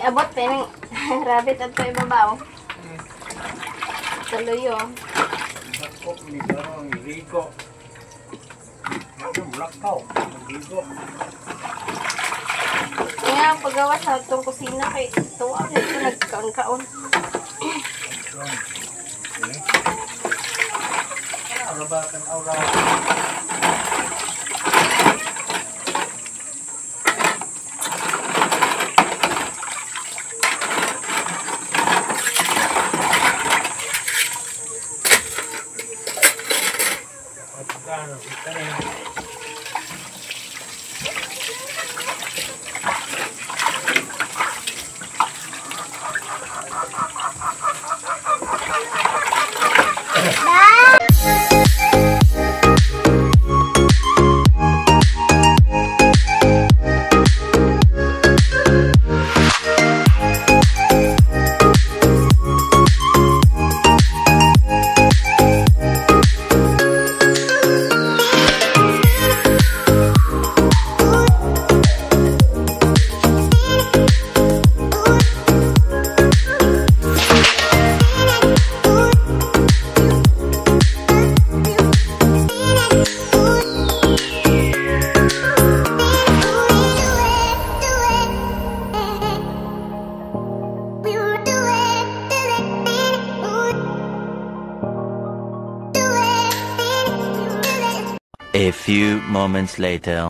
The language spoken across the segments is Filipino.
Abot pa yung rabbit at ito ibabaw. Tuloy yun. Ako, may parang irigo. Lakaw, irigo. Kaya ang paggawa sa itong kusina kay ito, ito nagkaon-kaon. Ano ba kan aura? A few moments later.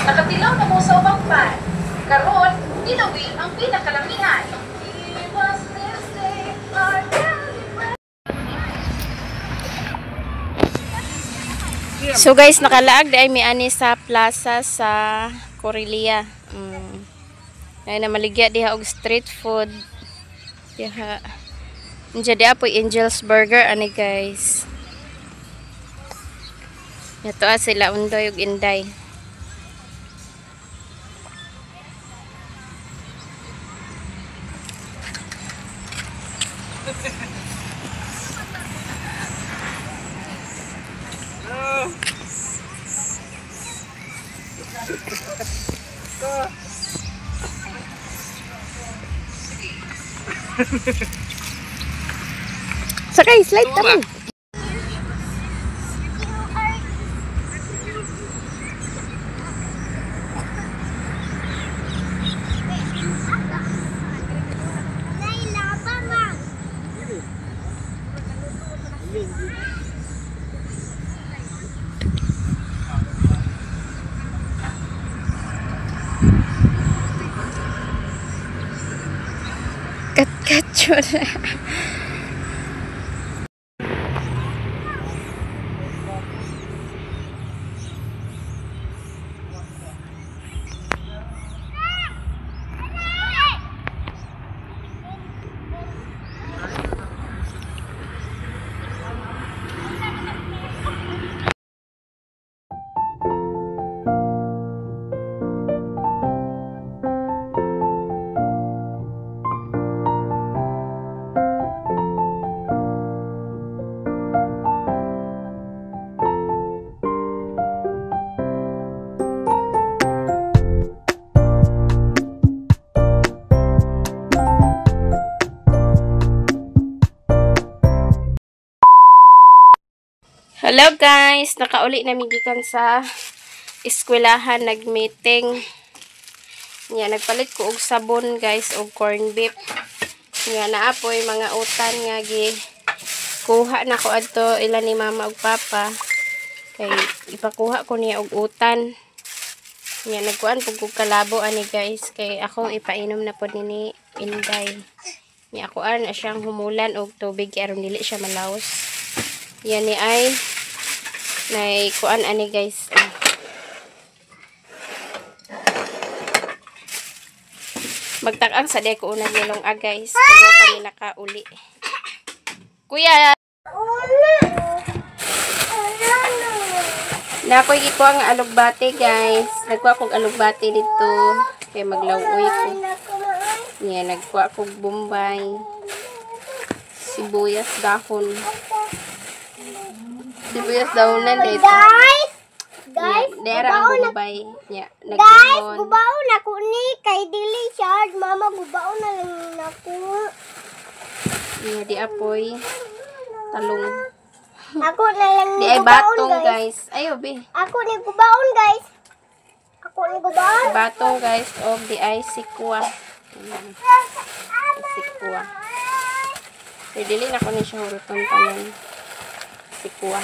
Nakatilaw na mo sa ubang pan. Karon, nilawi ang pinakalamihan. So guys, nakalaag dahil may ani sa plaza sa Corelia. Ay na maligya diha og street food. Diha. Diha po Angel's Burger ani guys. Ito sila undoy ug inday. Sakay, slide tayo. Kat-kat yun. Hello guys, nakauli na gikan sa eskwelahan, nag-meeting. Nya nagpalit ko og sabon guys og corn beef. Nya naapoy mga utan nga gi kuha na ko adto ila ni mama ug papa. Kay ipakuha ko niya og utan. Nya nagkuan pug kog kalabo ani guys kay ako ipainom na pod ni Inday. Nya ako na siyang humulan og tubig aron dili siya malaos. Yan ni ay nay kuan ani guys. Magtak-ang sa ko unang nilong guys. Kaya kami nakauli. Kuya! Nakoy giko ang alugbate guys. Nagkuha kong alugbate dito. Kaya maglawuy ko. Yan, nagkuha kong bombay. Sibuyas dahon. Sibuyas dahonan dito. Guys, dera ang bombay. Yeah, guys, gubaw na ko ni kay dili siya. Mama, gubaw na lang ako. Yeah, di apoy. Talong. Ako na lang Di ni ay gubaon, batong guys. guys. Ayo be. Ako ni gubaon, guys. Ako ni gubaon. Batong guys. O di ay sikwa. Sikwa. So, dili na ko ni siya huruton tanan. Sikwa.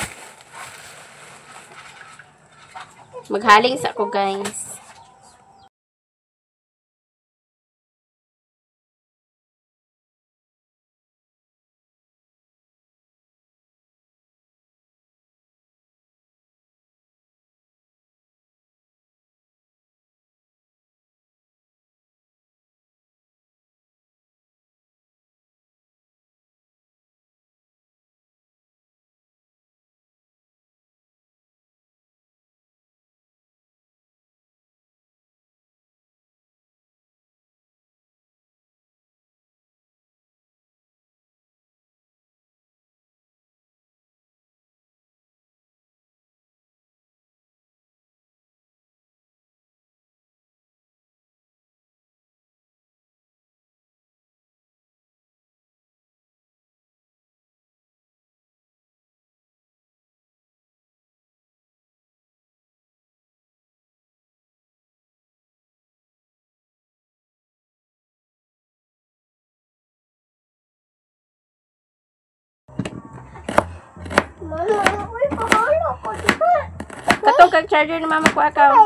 Maghaling sa ko guys. Mama, uy, pahalo ko dito. Katong kag charger ni mama ko akaw.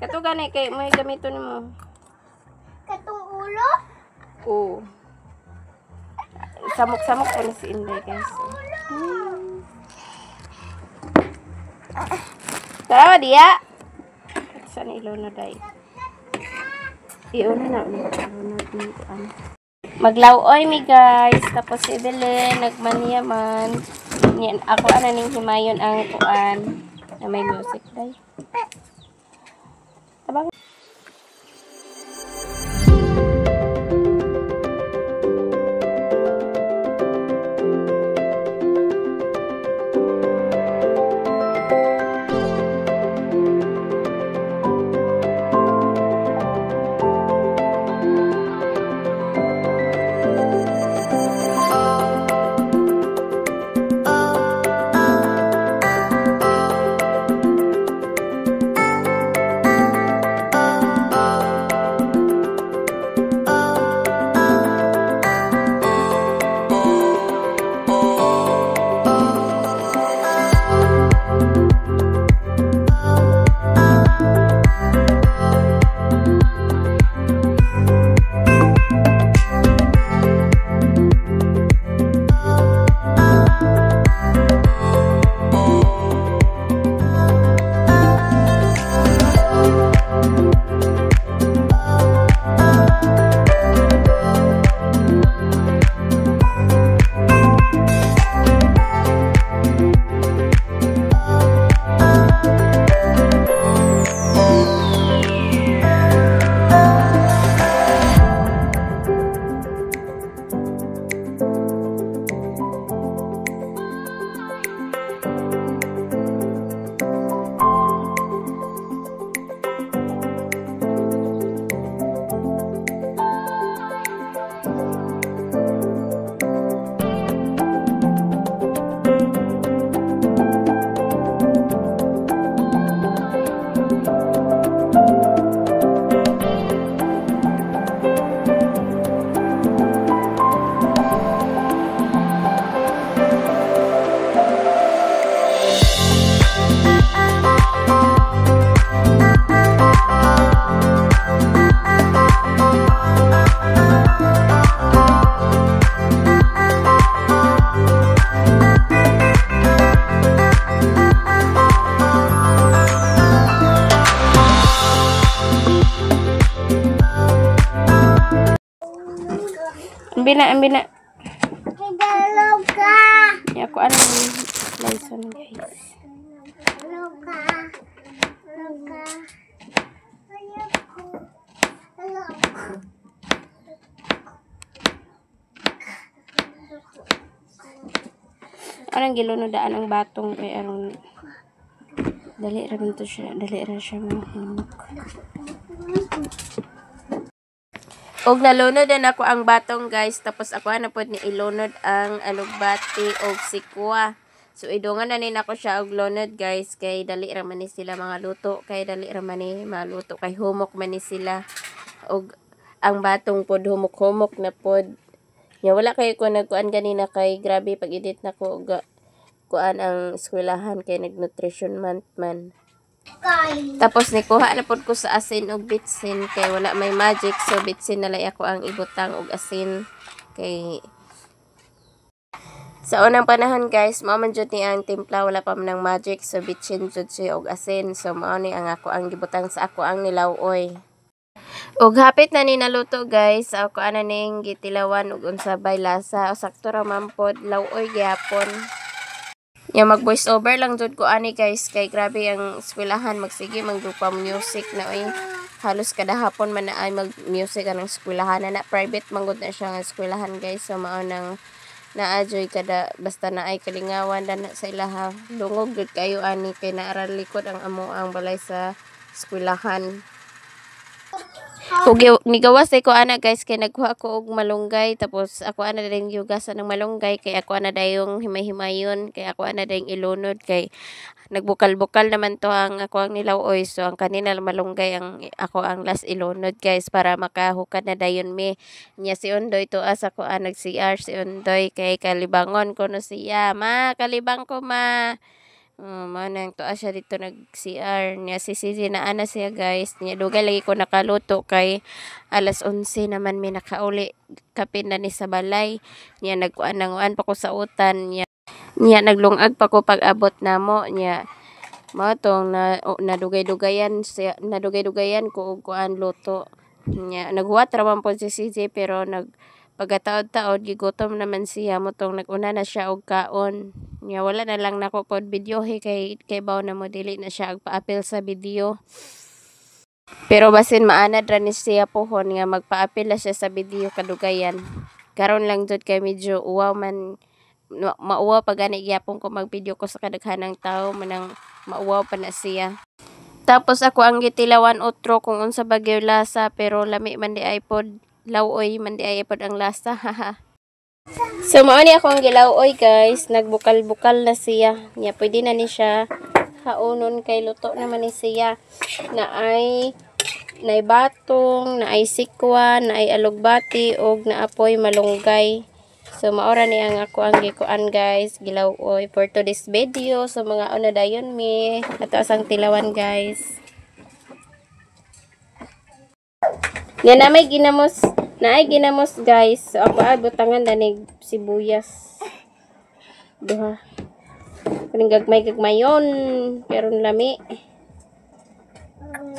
Katong gani kay may gamito nimo. Katong ulo? Oo. Samok-samok ko na si Inday guys. Tara dia. Saan ilo na day? Iyon na Maglawoy mi guys. Tapos si Evelyn nagmaniyaman. Yan ako ning himayon ang kuan na may music day. Tabang na, ambil na. Kidalog ka. Ya, ako ano yung lesson, guys. Dalog ka. Dalog ka. Ayoko. Ayoko. Anong gilunodaan ang batong kay aron dali ra man to siya, dali ra siya mahimok. Og nalunod na ako ang batong, guys, tapos ako na pod ni ilunod ang alugbati og sikwa. So idungan na nin ako siya og lunod, guys, kay dali ra man ni sila mga luto, kay dali ra man ni maluto, kay humok man ni sila. Og ang batong pod humok-humok na pod. Ya wala kay ko nagkuan ganina kay grabe pag edit na ko kuan ang eskwelahan kay nag-nutrition month man. Tapos nikuha na pod ko sa asin og bitsin kay wala may magic, so bitsin na lang ako ang ibutang og asin kay sa unang panahon, guys, mao man jud ni ang timpla, wala pa man ng magic, so bitsin jud siya og asin, so mao ni ang ako ang gibutang sa ako ang nilawoy. Og hapit na ni naluto, guys, ako ana ning gitilawan og unsabay lasa, o sakto ra man pod lawoy gyapon. Yung mag-voice over lang jud ko ani, guys, kay grabe ang eskwelahan, magsige magdupa music na oy. Halos kada hapon man na ay mag-music anang eskwelahan na private manggod na siya nga eskwelahan, guys. So mao nang naajoy kada basta na ay kalingawan dan sa ilaha. Lungog gud kayo ani kay naaral likod ang amo ang balay sa eskwelahan. Ug nigawas ko ana, guys, kay nagkuha ko og malunggay, tapos ako ana ding yugasan ng malunggay kay ako ana dayong himay-himayon, kay ako ana dayong ilunod kay nagbukal-bukal naman to ang ako ang nilawoy, so ang kanina malunggay ang ako ang last ilunod, guys, para makahukad na dayon mi. Nya si Undoy to as ako nag CR si Undoy kay kalibangon ko no siya, ma kalibang ko ma. Manang to siya dito nag-CR niya si Sisi na ana siya, guys. Niya dugay lagi ko nakaluto kay alas 11 naman may nakauli kapin na ni sa balay. Niya nagkuan pa ko sa utan niya. Niya naglungag pa ko pag abot namo niya. Mao tong nadugay-dugayan siya, nadugay-dugayan ko og kuan luto. Niya naghuwat ra man po si Sisi pero pagkataod-taod gigutom naman siya mo tong naguna na siya og kaon. Nya wala na lang nako pod video kay baw na mo dili na siya agpa-apil sa video. Pero basin maanad ra ni siya pohon nga magpa-apil na siya sa video kadugayan. Karon lang jud kay medyo uwaw man, mauwaw pag ani gyapon ko mag-video ko sa kadaghanang tao manang mauwaw pa na siya. Tapos ako ang gitilawan otro kung unsa bagyo lasa, pero lami man di ay pod, lawoy man di ay pod ang lasa. Haha. So mao ni ako ang gilawoy, guys, nagbukal-bukal na siya. Nya pwede na ni siya haunon kay luto naman ni siya. Naay batong, naay sikwa, naay alugbati og naapoy malunggay. So maora ni ang ako ang gikuan, guys, gilawoy for today's video. So mga una dayon mi ato asang tilawan, guys. Yan na may ginamos. Naay ginamos, guys. So ako ay butangan danig sibuyas. Duha. Kuning gagmay-gagmayon. Pero lami.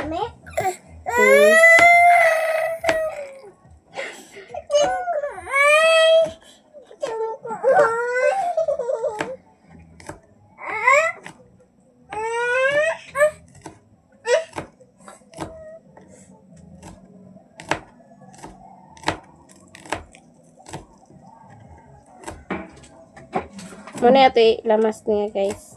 Lami? Muna ito lamas niya, guys.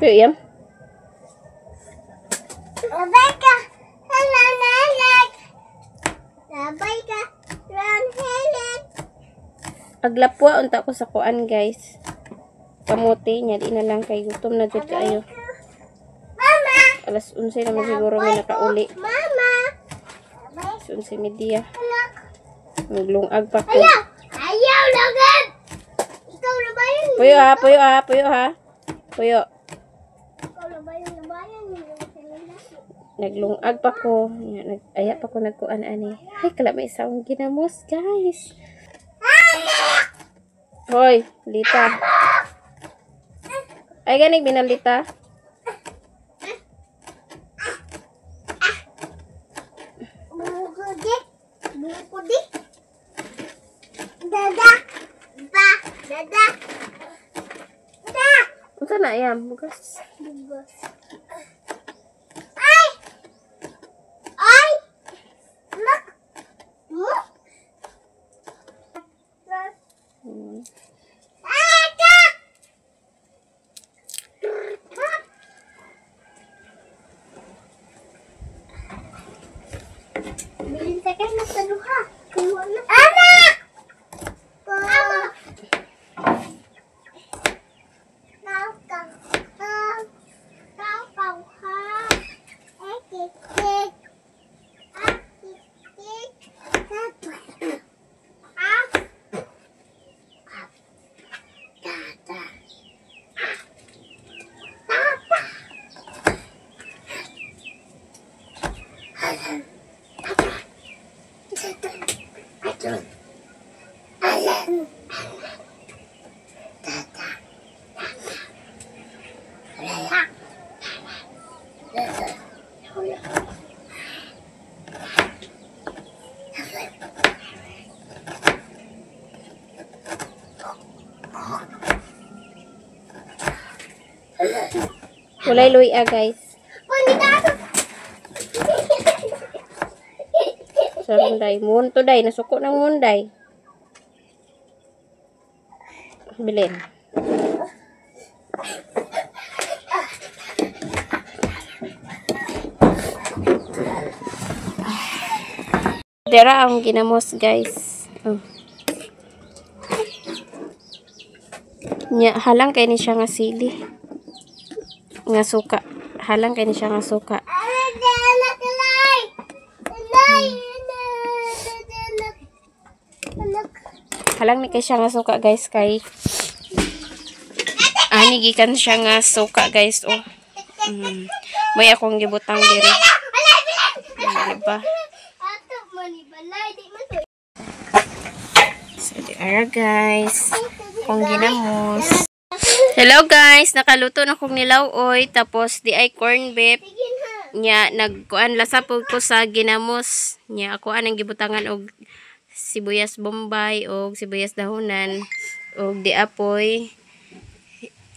Pero yan. Labay ka. Halalag. Labay ka. Ron Helen. Aglapwa unta ko sa kuan, guys. Kamuti niya, di na lang kay gutom na jud kaayo. Mama. Alas 11 naman siguro may nakauli. Mama. Alas 11:30. Naglungag pa ko. Ayaw lagad! Ikaw na ba yun? Puyo ha, puyo ha, puyo ha. Puyo. Ikaw na ba yun? Naglungag pa ko. Aya pa ko nagkuan ani. Ay, kala may isang ginamos, guys. Hoy, Lita. Ay, ganig binalita. Bukudi. Dada. Ba. Dada. Da. Unsa na yan? Bugas. Bugos. Ay! Ay! Look! Look! Bilin sa kayo na sa luha. Kuha na. Anak! Anak! Kau ha. Kik. Kulay luya, guys. Sarunday. Munto day. Nasuko ng munday. Bilin. Dera ang ginamos, guys. Oh. Nya, halang kay ni siya nga sili. Nga suka. Halang kay ni siya nga suka. Halang ni kay siya nga suka, guys, kay ani gikan siya nga suka, guys. Oh. May akong gibutang diri. Diba? So, there, guys. Kung ginamos. Hello, guys. Nakaluto na kong nilawoy. Tapos, di ay corn beef. Nya, nagkuan lasa po ko sa ginamos. Nya, ako anang gibutangan og sibuyas bombay og sibuyas dahonan og di apoy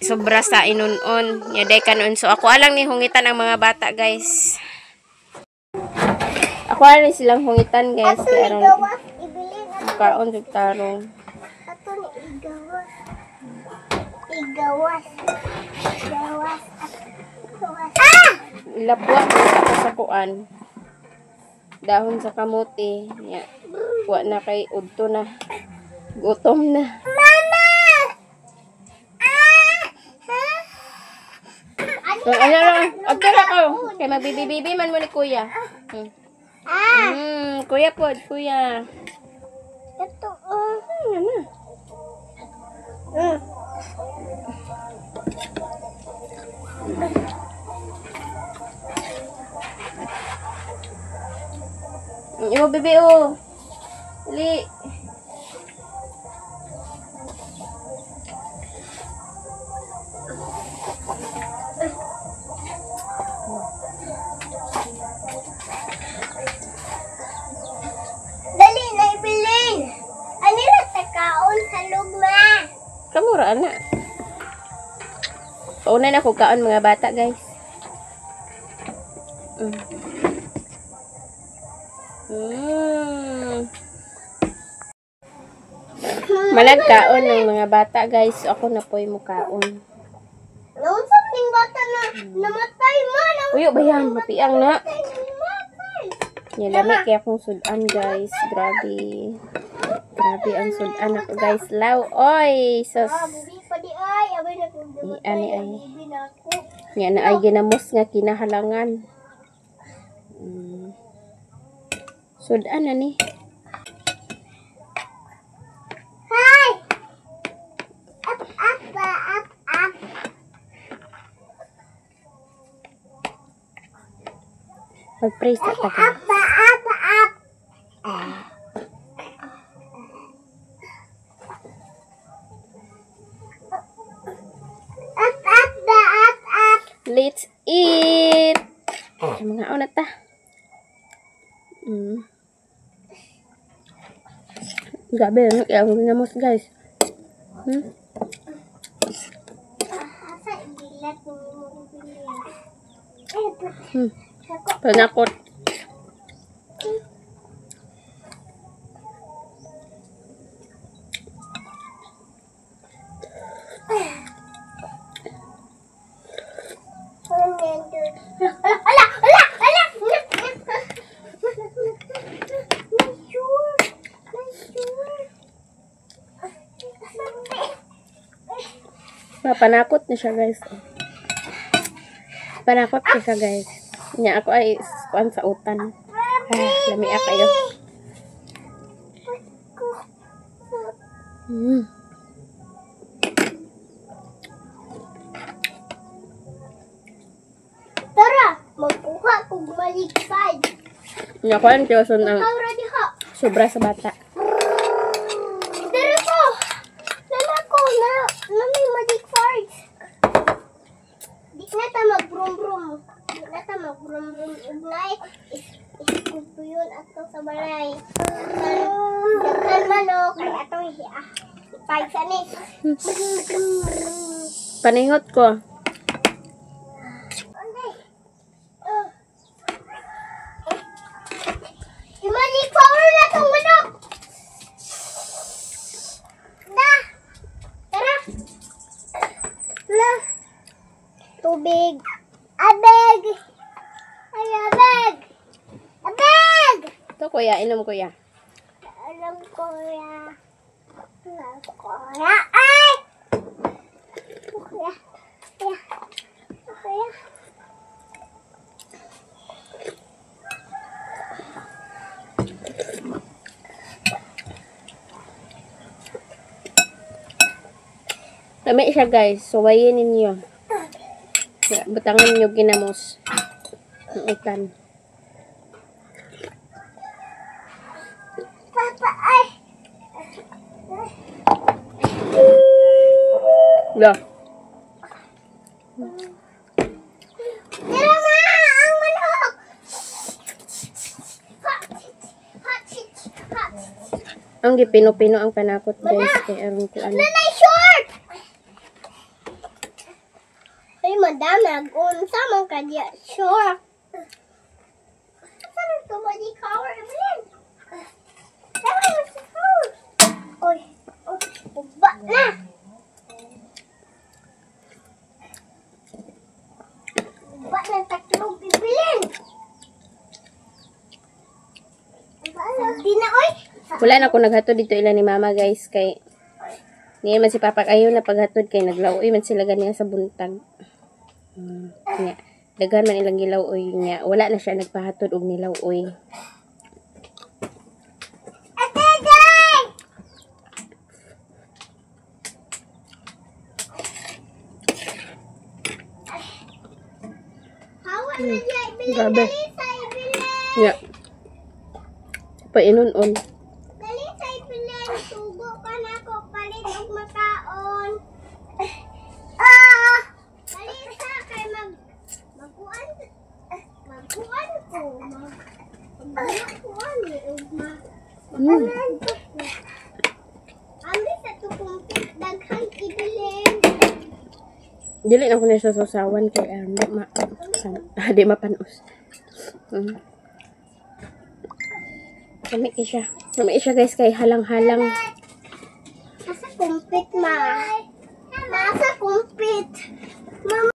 sobra sa inunon. Nya, day kanon. So, ako alang ni hungitan ang mga bata, guys. Ako alang silang hungitan, guys. Kaya aron kaon sa tarong. Ato ni igawas. Igawas. Ilapwa ko sa kuan. Dahon sa kamote. Nya, wa na kay udto na. Gutom na. Mama! Agtara ko. Kay magbibi-bibi man mo ni kuya. Kuya pod, kuya. Ito, Ano na? Imo bebe o. Dali. dali na ibilin. Ano na takaon sa lugma? Kamura ana. Pauna na ko kaon mga bata, guys. Malag kaon ng mga bata, guys. Ako na po yung kaon. Naunsa ning bata na namatay man. Uyo, bayan. Mapiang na. Namatay. Yan, lami kaya akong sudan, guys. Grabe. Grabe ang sudan ako, guys. Law. Oy! Sus. Bubi pa di ay. Abay na kung Ani ay. bubi na ako. Yan na ay ginamos nga kinahalangan. Sudan na ni. Mag-praise na ta ka. Let's eat! Mga una ta. Gabi, ang ginamos guys. Panakot. Panakot na siya guys. Panakot na siya guys. Nya ako ay kuan sa utan. Lamia kayo. Tara, magkuha kung baliktad. Nya ko ang tiyoson ang Tara diha. sobra sa bata. Dere ko. Nana ko na may magic farts. Di na ta mag-brum-brum. Di na ta mag-brum-brum. Ugnay. Iskupo yun ato sa balay. Daghan manok. Ay atong ipagsa ni. Paningot ko. Magic power na itong manok! Da! Tara! Na! Tubig! Abeg! Ay, abeg! Abeg! Ito kuya, inom kuya. Alam ko ya. Alam ko ya. Ay! Kuya. Kuya. Kuya. Lami siya guys. Suwayin ninyo. Butangan ninyo ginamos. Ang ikan. Papa, ay! Lo. Tira ma! Ang manok! Ang gipino-pino ang panakot guys. Kaya aron ko ano. Nanay short! Ay, madam, nag-unsa man ka diya short. Saan ito ba di cover? Evelyn? Saan mo si cover? Oy, uba na! Uba na tatlong bibilin! Di na, oy! Wala na ako naghatod dito ilan ni mama guys. Kay niya man si papa kayo na paghatod kay naglaoy man sila ganiya sa buntag. Nya daghan man ilang gilawoy niya. Wala na siya nagpahatod og nilawoy. Ate Day! Hawa na diya ibilin Grabe. dali sa ibilin! Nya. Painon-on. Dali sa ibilin! Tugo ka na ko palit og makaon! Dali sa kay magkuan ko magkuan ni og magkuan ko. Ami sa tukumpit daghang ibilin! Dili na ko na sa susawan kay di mapanos. Kami siya guys kay halang-halang. Nasa kumpit ma. Nasa kumpit. Mama.